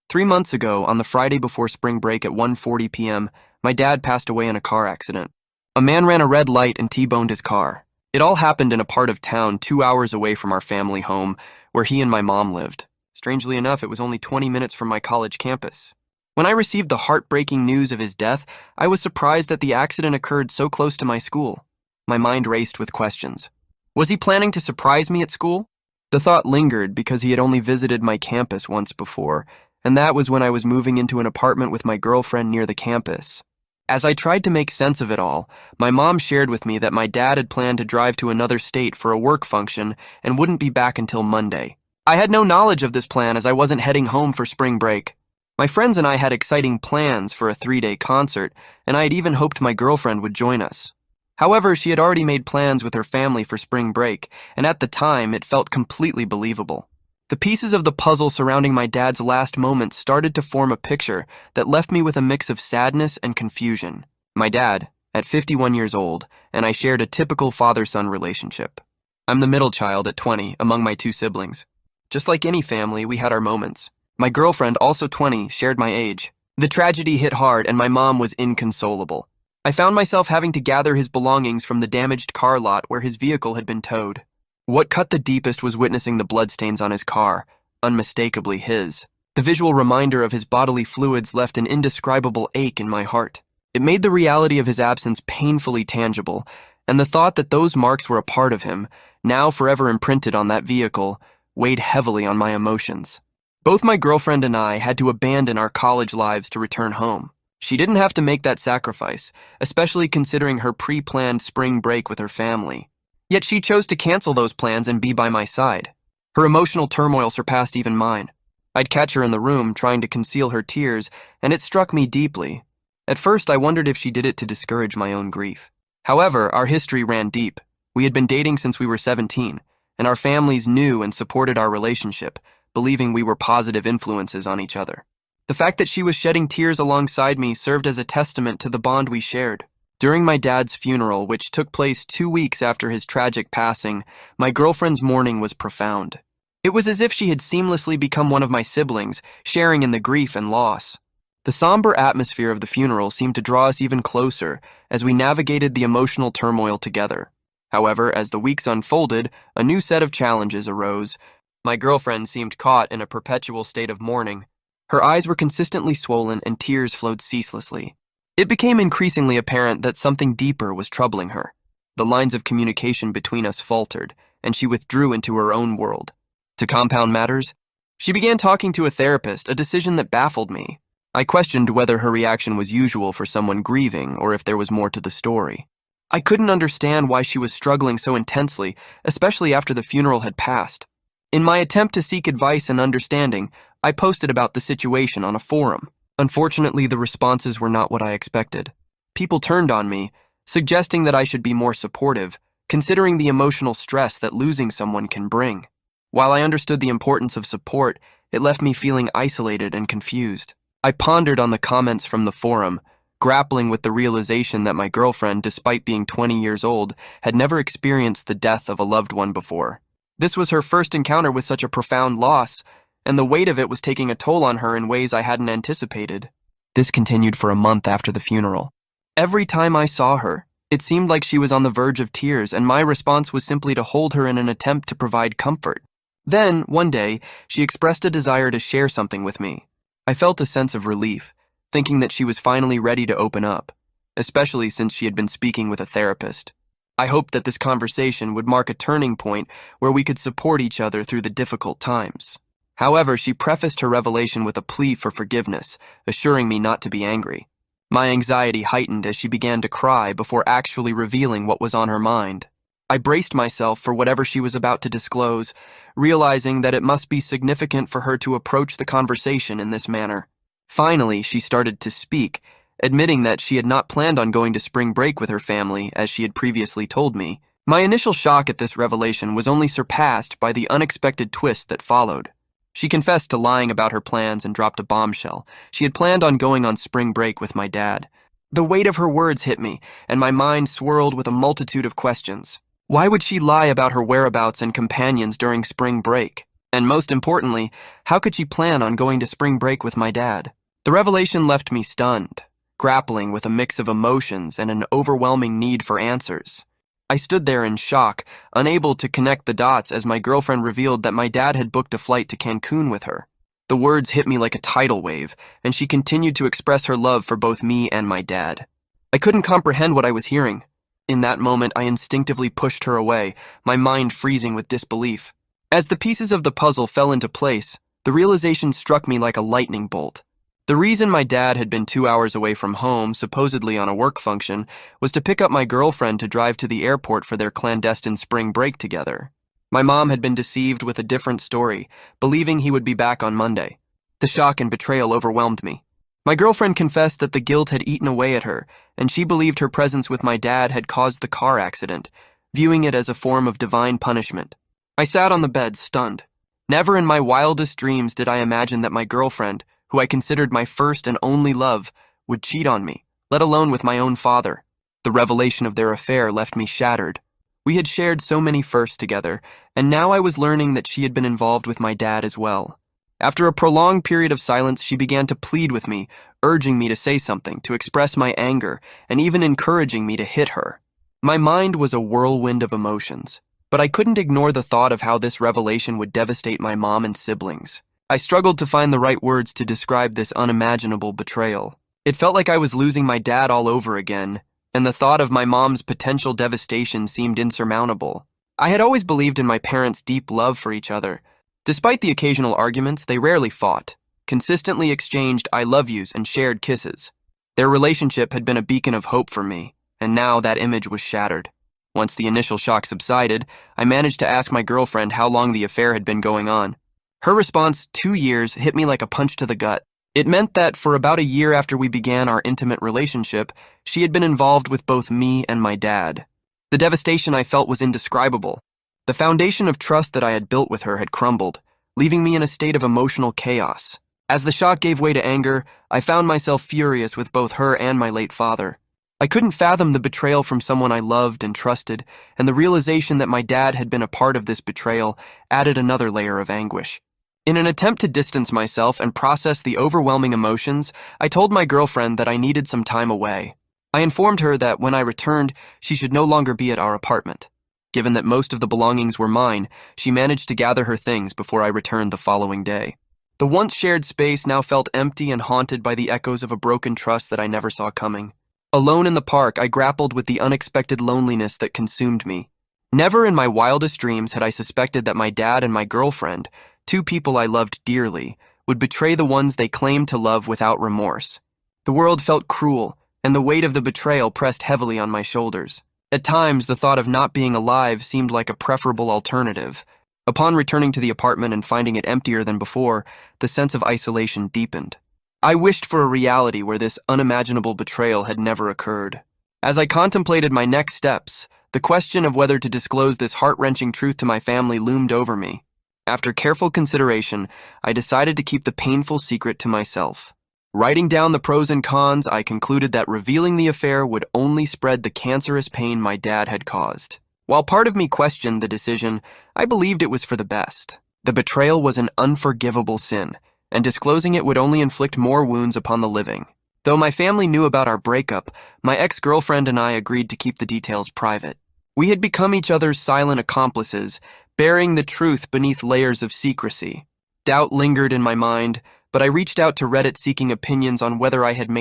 3 months ago, on the Friday before spring break at 1:40 p.m., my dad passed away in a car accident. A man ran a red light and T-boned his car. It all happened in a part of town 2 hours away from our family home, where he and my mom lived. Strangely enough, it was only 20 minutes from my college campus. When I received the heartbreaking news of his death, I was surprised that the accident occurred so close to my school. My mind raced with questions. Was he planning to surprise me at school? The thought lingered because he had only visited my campus once before, and that was when I was moving into an apartment with my girlfriend near the campus. As I tried to make sense of it all, my mom shared with me that my dad had planned to drive to another state for a work function and wouldn't be back until Monday. I had no knowledge of this plan as I wasn't heading home for spring break. My friends and I had exciting plans for a 3-day concert, and I had even hoped my girlfriend would join us. However, she had already made plans with her family for spring break, and at the time, it felt completely believable. The pieces of the puzzle surrounding my dad's last moments started to form a picture that left me with a mix of sadness and confusion. My dad, at 51 years old, and I shared a typical father-son relationship. I'm the middle child at 20 among my 2 siblings. Just like any family, we had our moments. My girlfriend, also 20, shared my age. The tragedy hit hard and my mom was inconsolable. I found myself having to gather his belongings from the damaged car lot where his vehicle had been towed. What cut the deepest was witnessing the bloodstains on his car, unmistakably his. The visual reminder of his bodily fluids left an indescribable ache in my heart. It made the reality of his absence painfully tangible, and the thought that those marks were a part of him, now forever imprinted on that vehicle, weighed heavily on my emotions. Both my girlfriend and I had to abandon our college lives to return home. She didn't have to make that sacrifice, especially considering her pre-planned spring break with her family. Yet she chose to cancel those plans and be by my side. Her emotional turmoil surpassed even mine. I'd catch her in the room, trying to conceal her tears, and it struck me deeply. At first, I wondered if she did it to discourage my own grief. However, our history ran deep. We had been dating since we were 17, and our families knew and supported our relationship, believing we were positive influences on each other. The fact that she was shedding tears alongside me served as a testament to the bond we shared. During my dad's funeral, which took place 2 weeks after his tragic passing, my girlfriend's mourning was profound. It was as if she had seamlessly become one of my siblings, sharing in the grief and loss. The somber atmosphere of the funeral seemed to draw us even closer as we navigated the emotional turmoil together. However, as the weeks unfolded, a new set of challenges arose. My girlfriend seemed caught in a perpetual state of mourning. Her eyes were consistently swollen and tears flowed ceaselessly. It became increasingly apparent that something deeper was troubling her. The lines of communication between us faltered, and she withdrew into her own world. To compound matters, she began talking to a therapist, a decision that baffled me. I questioned whether her reaction was usual for someone grieving or if there was more to the story. I couldn't understand why she was struggling so intensely, especially after the funeral had passed. In my attempt to seek advice and understanding, I posted about the situation on a forum. Unfortunately, the responses were not what I expected. People turned on me, suggesting that I should be more supportive, considering the emotional stress that losing someone can bring. While I understood the importance of support, it left me feeling isolated and confused. I pondered on the comments from the forum, grappling with the realization that my girlfriend, despite being 20 years old, had never experienced the death of a loved one before. This was her first encounter with such a profound loss, and the weight of it was taking a toll on her in ways I hadn't anticipated. This continued for a month after the funeral. Every time I saw her, it seemed like she was on the verge of tears, and my response was simply to hold her in an attempt to provide comfort. Then, one day, she expressed a desire to share something with me. I felt a sense of relief, thinking that she was finally ready to open up, especially since she had been speaking with a therapist. I hoped that this conversation would mark a turning point where we could support each other through the difficult times. However, she prefaced her revelation with a plea for forgiveness, assuring me not to be angry. My anxiety heightened as she began to cry before actually revealing what was on her mind. I braced myself for whatever she was about to disclose, realizing that it must be significant for her to approach the conversation in this manner. Finally, she started to speak, admitting that she had not planned on going to spring break with her family, as she had previously told me. My initial shock at this revelation was only surpassed by the unexpected twist that followed. She confessed to lying about her plans and dropped a bombshell. She had planned on going on spring break with my dad. The weight of her words hit me, and my mind swirled with a multitude of questions. Why would she lie about her whereabouts and companions during spring break? And most importantly, how could she plan on going to spring break with my dad? The revelation left me stunned, grappling with a mix of emotions and an overwhelming need for answers. I stood there in shock, unable to connect the dots as my girlfriend revealed that my dad had booked a flight to Cancun with her. The words hit me like a tidal wave, and she continued to express her love for both me and my dad. I couldn't comprehend what I was hearing. In that moment, I instinctively pushed her away, my mind freezing with disbelief. As the pieces of the puzzle fell into place, the realization struck me like a lightning bolt. The reason my dad had been 2 hours away from home, supposedly on a work function, was to pick up my girlfriend to drive to the airport for their clandestine spring break together. My mom had been deceived with a different story, believing he would be back on Monday. The shock and betrayal overwhelmed me. My girlfriend confessed that the guilt had eaten away at her, and she believed her presence with my dad had caused the car accident, viewing it as a form of divine punishment. I sat on the bed, stunned. Never in my wildest dreams did I imagine that my girlfriend, who I considered my first and only love, would cheat on me, let alone with my own father. The revelation of their affair left me shattered. We had shared so many firsts together, and now I was learning that she had been involved with my dad as well. After a prolonged period of silence, she began to plead with me, urging me to say something, to express my anger, and even encouraging me to hit her. My mind was a whirlwind of emotions, but I couldn't ignore the thought of how this revelation would devastate my mom and siblings. I struggled to find the right words to describe this unimaginable betrayal. It felt like I was losing my dad all over again, and the thought of my mom's potential devastation seemed insurmountable. I had always believed in my parents' deep love for each other. Despite the occasional arguments, they rarely fought, consistently exchanged I love yous and shared kisses. Their relationship had been a beacon of hope for me, and now that image was shattered. Once the initial shock subsided, I managed to ask my girlfriend how long the affair had been going on. Her response, 2 years, hit me like a punch to the gut. It meant that for about a year after we began our intimate relationship, she had been involved with both me and my dad. The devastation I felt was indescribable. The foundation of trust that I had built with her had crumbled, leaving me in a state of emotional chaos. As the shock gave way to anger, I found myself furious with both her and my late father. I couldn't fathom the betrayal from someone I loved and trusted, and the realization that my dad had been a part of this betrayal added another layer of anguish. In an attempt to distance myself and process the overwhelming emotions, I told my girlfriend that I needed some time away. I informed her that when I returned, she should no longer be at our apartment. Given that most of the belongings were mine, she managed to gather her things before I returned the following day. The once shared space now felt empty and haunted by the echoes of a broken trust that I never saw coming. Alone in the park, I grappled with the unexpected loneliness that consumed me. Never in my wildest dreams had I suspected that my dad and my girlfriend, two people I loved dearly, would betray the ones they claimed to love without remorse. The world felt cruel, and the weight of the betrayal pressed heavily on my shoulders. At times, the thought of not being alive seemed like a preferable alternative. Upon returning to the apartment and finding it emptier than before, the sense of isolation deepened. I wished for a reality where this unimaginable betrayal had never occurred. As I contemplated my next steps, the question of whether to disclose this heart-wrenching truth to my family loomed over me. After careful consideration, I decided to keep the painful secret to myself. Writing down the pros and cons, I concluded that revealing the affair would only spread the cancerous pain my dad had caused. While part of me questioned the decision, I believed it was for the best. The betrayal was an unforgivable sin, and disclosing it would only inflict more wounds upon the living. Though my family knew about our breakup, my ex-girlfriend and I agreed to keep the details private. We had become each other's silent accomplices, burying the truth beneath layers of secrecy. Doubt lingered in my mind, but I reached out to Reddit seeking opinions on whether I had made